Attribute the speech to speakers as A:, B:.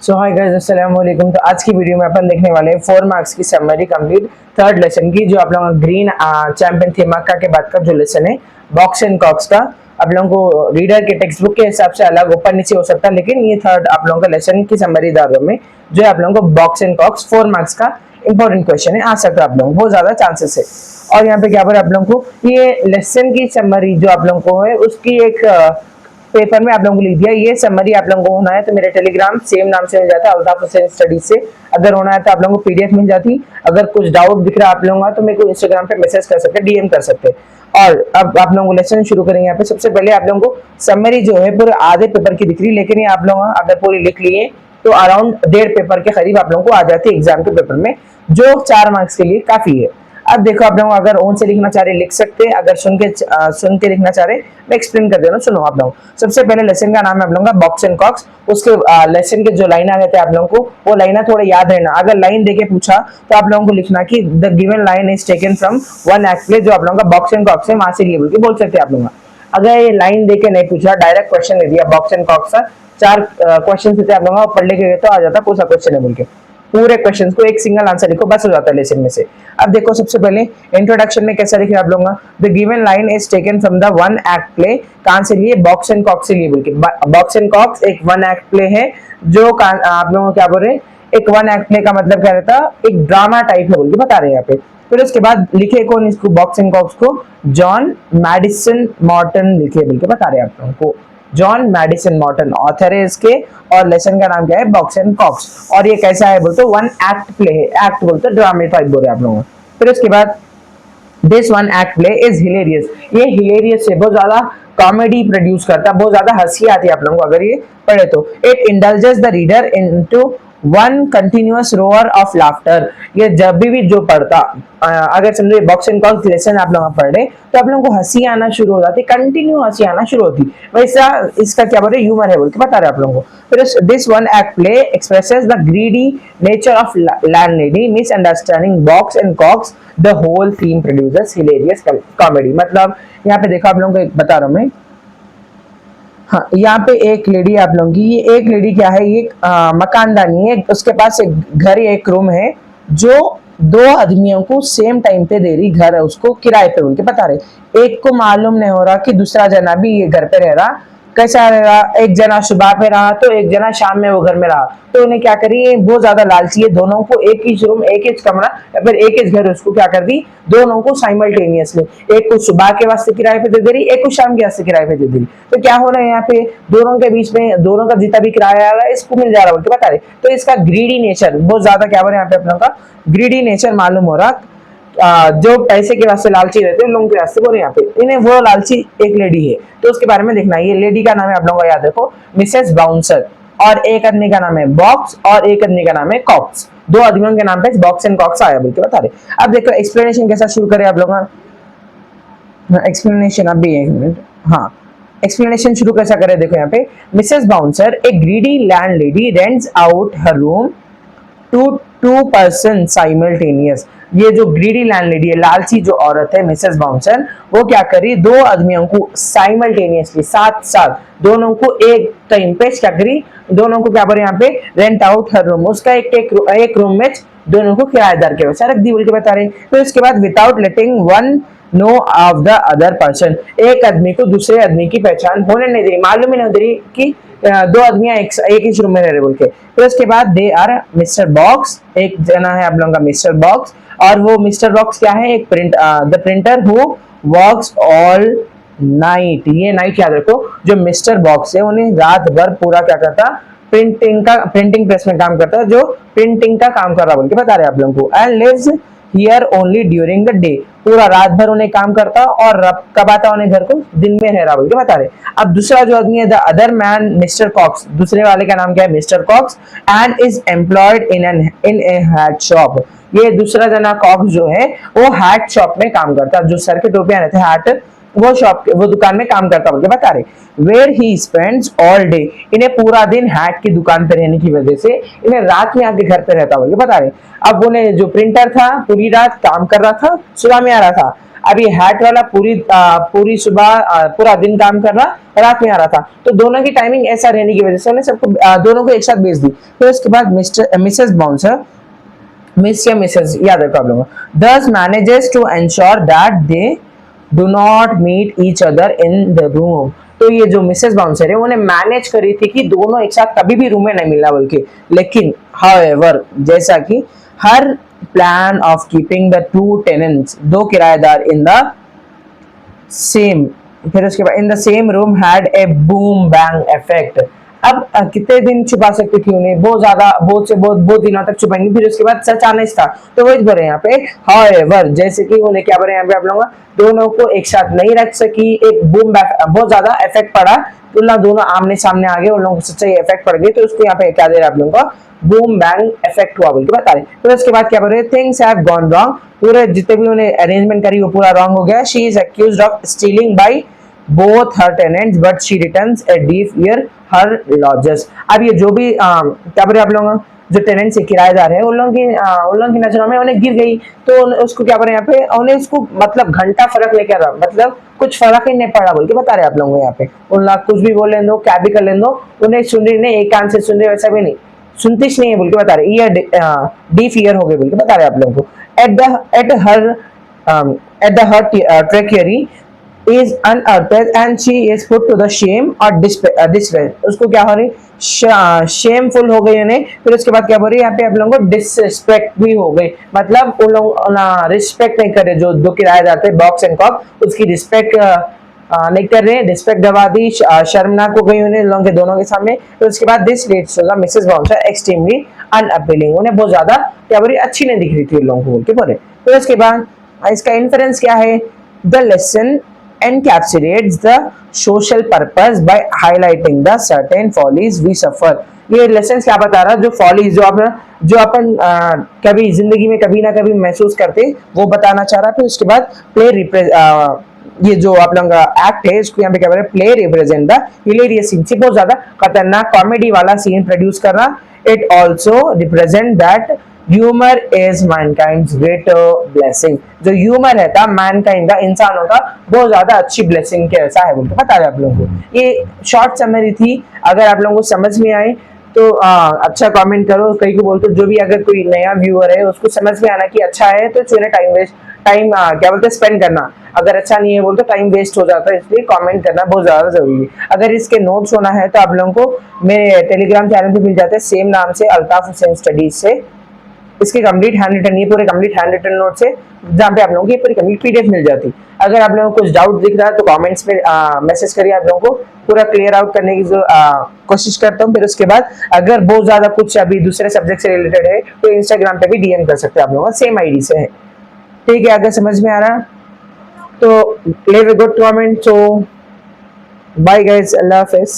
A: सो hi guys, अस्सलाम वालेकुम। तो आज की वीडियो में अपन देखने वाले हैं 4 मार्क्स की समरी कंप्लीट थर्ड लेसन की, जो आप लोगों का ग्रीन चैंपियन थी मक्का के बाद का जो लेसन है बॉक्स एंड कॉक्स का। आप लोगों को रीडर के टेक्स्ट बुक के हिसाब से अलग ऊपर नीचे हो सकता है, लेकिन ये थर्ड आप लोगों का लेसन की समरी दारों में जो है आप लोगों को बॉक्स एंड कॉक्स 4 मार्क्स का इंपॉर्टेंट क्वेश्चन है, आ सकता है आप लोगों को, बहुत ज्यादा चांसेस है। और यहाँ पे क्या पर आप लोगों को ये लेसन की समरी जो आप लोगों को है उसकी एक पेपर में आप लोगों को लिख दिया। ये समरी आप लोगों को होना है तो मेरे टेलीग्राम सेम नाम से मिल जाता है, अल्ताफ हुसैन स्टडी से। अगर होना है तो आप लोगों को पीडीएफ मिल जाती। अगर कुछ डाउट दिख रहा है आप लोगों का तो मेरे को इंस्टाग्राम पे मैसेज कर सकते, डीएम कर सकते। और अब आप लोगों को लेसन शुरू करेंगे। यहाँ पे सबसे पहले आप लोगों को समरी जो है पूरे आधे पेपर की दिख रही, लेकिन ये आप लोग अगर पूरी लिख लिए तो अराउंड 1.5 पेपर के करीब आप लोगों को आ जाती है एग्जाम के पेपर में, जो 4 मार्क्स के लिए काफी है। अब देखो आप लोग अगर ओन से लिखना चाह रहे लिख सकते हैं, अगर सुन के लिखना चाह रहे मैं एक्सप्लेन कर दे रहा हूँ, सुनो आप लोग। सबसे पहले लेसन का नाम है आप लोगों का बॉक्स एंड कॉक्स। उसके लेसन के जो लाइन आ रहते हैं आप लोगों को वो लाइन थोड़ा याद रहना। अगर लाइन देके पूछा तो आप लोगों को लिखना कि the given line is taken from one act play, जो आप लोगों का बॉक्स एंड कॉक्स है वहां से लिए बोल के बोल सकते हैं आप लोग। अगर ये लाइन देके नहीं पूछा, डायरेक्ट क्वेश्चन दे दिया बॉक्स एंड कॉक्स का, 4 क्वेश्चन देते आप लोग पढ़ लेके तो आ जाता कौन सा क्वेश्चन है बोल के। पूरे क्वेश्चन को एक सिंगल आंसर लिखो, बस हो जाता है लेसन में से। अब देखो सबसे पहले इंट्रोडक्शन में कैसा लिखे आप लोगों का, the given line is taken from the one act play, कहां से लिए, बॉक्स एंड कॉक्स से लिए बोल के। बॉक्स एंड कॉक्स एक वन एक्ट प्ले है जो आप लोगों को क्या बोल रहे हैं, एक वन एक्ट प्ले का मतलब क्या रहता है, एक ड्रामा टाइप है बोल के बता रहे हैं यहाँ पे। फिर उसके बाद लिखे कौन इसको, बॉक्स एंड कॉक्स को जॉन मैडिसन मॉर्टन लिखे बोल के बता रहे हैं आप लोगों को। जॉन मैडिसन मॉर्टन ऑथर है इसके, और लेसन का नाम क्या है, बॉक्स एंड कॉक्स। और ये कैसा है बोलते वन एक्ट प्ले है, एक्ट बोलते ड्रामे टाइप बोल रहे हैं आप लोगों को। फिर उसके बाद this one act play is hilarious, ये हिलेरियस है, बहुत ज्यादा कॉमेडी प्रोड्यूस करता है, बहुत ज्यादा हंसी आती है आप लोगों को अगर ये पढ़े तो। It indulges the reader into one continuous row or of laughter, ये जब भी जो पढ़ता अगर समझो बॉक्स एंड कॉक्स लेसन आप लोग पढ़ रहे तो आप लोगों को हंसी आना शुरू हो जाती, कंटिन्यू हंसी आना शुरू होती, वैसा इसका क्या बोल रहे ह्यूमर है बोल के बता रहे आप लोगों को। फिर this one act play expresses the greedy nature of landlady misunderstanding Box and Cox, the whole theme producers hilarious comedy. मतलब यहाँ पे देखो आप लोगों को बता रहा हूँ मैं, हाँ यहाँ पे एक लेडी आप लोगों की, ये एक लेडी क्या है, ये मकानदानी है, उसके पास एक घर या एक रूम है जो 2 आदमियों को सेम टाइम पे दे रही, घर है उसको किराए पे बोल के बता रहे। एक को मालूम नहीं हो रहा कि दूसरा जना भी ये घर पे रह रहा, कैसा रहा, एक जना सुबह पे रहा तो एक जना शाम में वो घर में रहा, तो उन्हें क्या करी, बहुत ज्यादा लालची है, दोनों को एक ही रूम एक ही कमरा या फिर एक ही घर, उसको क्या कर दी, दोनों को साइमल्टेनियसली, एक को सुबह के वास्ते किराए पे दे रही, एक को शाम के वास्ते किराए पे दे रही। तो क्या हो रहा है यहाँ पे, दोनों के बीच में दोनों का जितना भी किराया आ रहा है इसको मिल जा रहा है बोल के बता रहे। तो इसका ग्रीडी नेचर बहुत ज्यादा क्या हो रहा है यहाँ पे अपनों का ग्रीडी नेचर मालूम हो रहा, जो पैसे के वास्ते लालची रहते हैं लोगों के वास्ते बोल रहे यहाँ पे। इन्हें वो लालची एक लेडी है तो उसके बारे में देखना है। ये लेडी का नाम है आप लोगों को याद रखो मिसेस बाउंसर, और एक आदमी का नाम है बॉक्स और एक आदमी का नाम है कॉक्स। 2 आदमियों के नाम पे बॉक्स एंड कॉक्स आया बोल के बता रहे। अब देखो एक्सप्लेनेशन कैसा शुरू करें आप लोग, एक्सप्लेनेशन अभी एक मिनट, हाँ एक्सप्लेनेशन शुरू कैसा करें देखो यहाँ पे। Mrs Bouncer a greedy landlady rents out her room to 2 person simultaneous. ये जो ग्रीडी लैंडलेडी है, लालची जो औरत है मिसेस बाउंसर, वो क्या करी, 2 आदमियों को साइमल्टेनियसली साथ साथ दोनों को एक टाइम पे क्या करी, दोनों को क्या बोले यहाँ पे रेंट आउट हर रूम, उसका एक रूम में दोनों को किराएदार के वैसा रख दी बोल के बता रहे। फिर उसके बाद without letting one know of the other person, एक आदमी को दूसरे आदमी की पहचान होने नहीं दे रही, मालूम ही नहीं दे रही कि 2 आदमी एक ही रूम में रह रहे बोल के। फिर उसके बाद दे आर मिस्टर बॉक्स, एक जना है आप लोगों का मिस्टर बॉक्स, और वो मिस्टर बॉक्स क्या है, एक the printer who works all night. ये नाइट याद रखो, जो मिस्टर बॉक्स है उन्हें रात भर पूरा क्या करता, प्रिंटिंग प्रेस में काम करता है, जो प्रिंटिंग का काम कर रहा बोल के बता रहे आप लोगों को। And lives here only during the day, पूरा रात भर उन्हें काम करता और कब आता उन्हें घर को, दिन में रह रहा बोल के बता रहे। अब दूसरा जो आदमी है the other man Mr Cox, दूसरे वाले का नाम क्या है Mr Cox, and is employed in a hat shop. ये दूसरा जना कॉक्स जो है वो हैट शॉप में काम करता है, जो सर के टोपियां रहते हैं हैट, वो दुकान में काम करता बोल के बता रहे। Where he spends all day, इन्हें पूरा दिन हैट की दुकान पे रहने की वजह से इन्हें रात में आके घर पे रहता बोल के बता रहे। अब उन्हें जो प्रिंटर था पूरी रात काम कर रहा था, सुबह में आ रहा था। अब ये हैट वाला पूरी सुबह पूरा दिन काम कर रहा, रात में आ रहा था, तो दोनों की टाइमिंग ऐसा रहने की वजह से उन्हें सबको दोनों को एक साथ भेज दी। फिर उसके बाद मिस्टर मिसेस बाउंसर, मिस या मिसेस याद रखो आप लोगों, thus manages to ensure that they do not meet each other in the room। तो ये जो मिसेस बाउंसर है उन्हें मैनेज करी थी कि दोनों एक साथ कभी भी रूम में नहीं मिलना बोल के, लेकिन however जैसा कि her plan of keeping the two tenants, दो किराएदार इन द सेम, फिर उसके बाद in the same room had a boom bang effect. अब कितने दिन छुपा सकती थी उन्हें, बहुत ज्यादा, बहुत दिनों तक छुपाएंगे, फिर उसके बाद सच आना था, तो वही बोल रहे हैं यहाँ पे हाउएवर, जैसे कि उन्हें क्या बोल रहे हैं यहाँ पे आप लोगों, दोनों को एक साथ नहीं रख सकी, एक बूम बहुत ज्यादा इफेक्ट पड़ा, तो ना दोनों आमने सामने आ गए, उन लोगों को सच्चाई इफेक्ट पड़ गई, तो उसको यहाँ पे क्या दे रहे हैं आप लोगों को, बूम बैंग इफेक्ट हुआ बोल के बता रहे। फिर उसके बाद क्या बोल रहे हैं, थिंग्स हैव गॉन रॉन्ग, पूरे जितने भी उन्हें अरेंजमेंट करी वो पूरा रॉन्ग हो गया। She is accused of stealing by both her tenants but she returns a deaf ear her lodgers। अब ये जो भी क्या बोले आप लोग, जो टेनेंट्स है किराएदार है, उन लोगों की नजरों में उन्हें गिर गई, तो उसको क्या बोले यहाँ पे, उन्हें उसको मतलब घंटा फर्क लेकर रहा, मतलब कुछ फर्क ही नहीं पड़ा बोल के बता रहे आप लोगों को यहाँ पे, उन लोग कुछ भी बोल लें दो, क्या भी कर लें दो, उन्हें सुन रही नहीं, एक कान से सुन रहे, वैसा भी नहीं, सुनती नहीं है बोल के बता रहे, ईयर डीफ ईयर हो गए बोल के बता रहे आप लोगों को। At the her treasury is unearthed and she is put to the shame or disgrace। उसको क्या हो रही, शेमफुल हो गई उन्हें, फिर उसके बाद क्या हो रही है यहाँ पे आप लोगों को डिसरिस्पेक्ट भी हो गई, मतलब उन लोग रिस्पेक्ट नहीं कर रहे, जो दो किराएदार थे बॉक्स एंड कॉक, उसकी रिस्पेक्ट नहीं कर रहे, रिस्पेक्ट दबा दी, शर्मनाक हो गई उन्हें लोगों के दोनों के सामने। फिर उसके बाद this leads to the Mrs bouncer extremely unappealing, उन्हें बहुत ज्यादा क्या बोल रही, अच्छी नहीं दिख रही थी उन लोगों को बोल के बोले। फिर उसके बाद इसका इन्फरेंस क्या है, the lesson encapsulates the social purpose by highlighting the certain follies we suffer। ये लेसन क्या बता रहा है, जो फॉलीज जो अपन कभी जिंदगी में कभी ना कभी महसूस करते, वो बताना चाह रहा है। फिर उसके बाद ये जो आप लोगों का एक्ट है, इसको यहाँ पे क्या बोल रहे हैं, play represent the hilarious scene, बहुत ज्यादा खतरनाक कॉमेडी वाला सीन प्रोड्यूस कर रहा। It also represent that humour is mankind's greater blessing, जो ह्यूमर है था मैनकाइंड का, इंसानों का बहुत ज्यादा अच्छी ब्लेसिंग के ऐसा है बोलते बता रहे आप लोगों को। ये शॉर्ट समरी थी, अगर आप लोगों को समझ में आए तो अच्छा कमेंट करो, कहीं को बोलते जो भी अगर कोई नया व्यूअर है उसको समझ में आना कि अच्छा है तो चुने टाइम क्या बोलते स्पेंड करना, अगर अच्छा नहीं है बोलते टाइम वेस्ट हो जाता है, इसलिए कमेंट करना बहुत ज्यादा जरूरी है। अगर इसके नोट्स होना है तो आप लोगों को मेरे टेलीग्राम चैनल पे मिल जाते हैं सेम नाम से, अल्ताफ हुसैन स्टडीज से, इसके कंप्लीट हैंड रिटन, ये पूरे कंप्लीट हैंड रिटन नोट्स है, जहाँ पे आप लोगों की पूरी कंप्लीट पीडीएफ मिल जाती। अगर आप लोगों को कुछ डाउट दिख रहा है तो कमेंट्स में मैसेज करिए, आप लोगों को पूरा क्लियर आउट करने की कोशिश करता हूँ। फिर उसके बाद अगर बहुत ज्यादा कुछ अभी दूसरे सब्जेक्ट से रिलेटेड है तो इंस्टाग्राम पे भी डीएम कर सकते हैं आप लोगों का, सेम आईडी से है, ठीक है। अगर समझ में आ रहा तो leave a good comment, so bye guys, Allah Hafiz।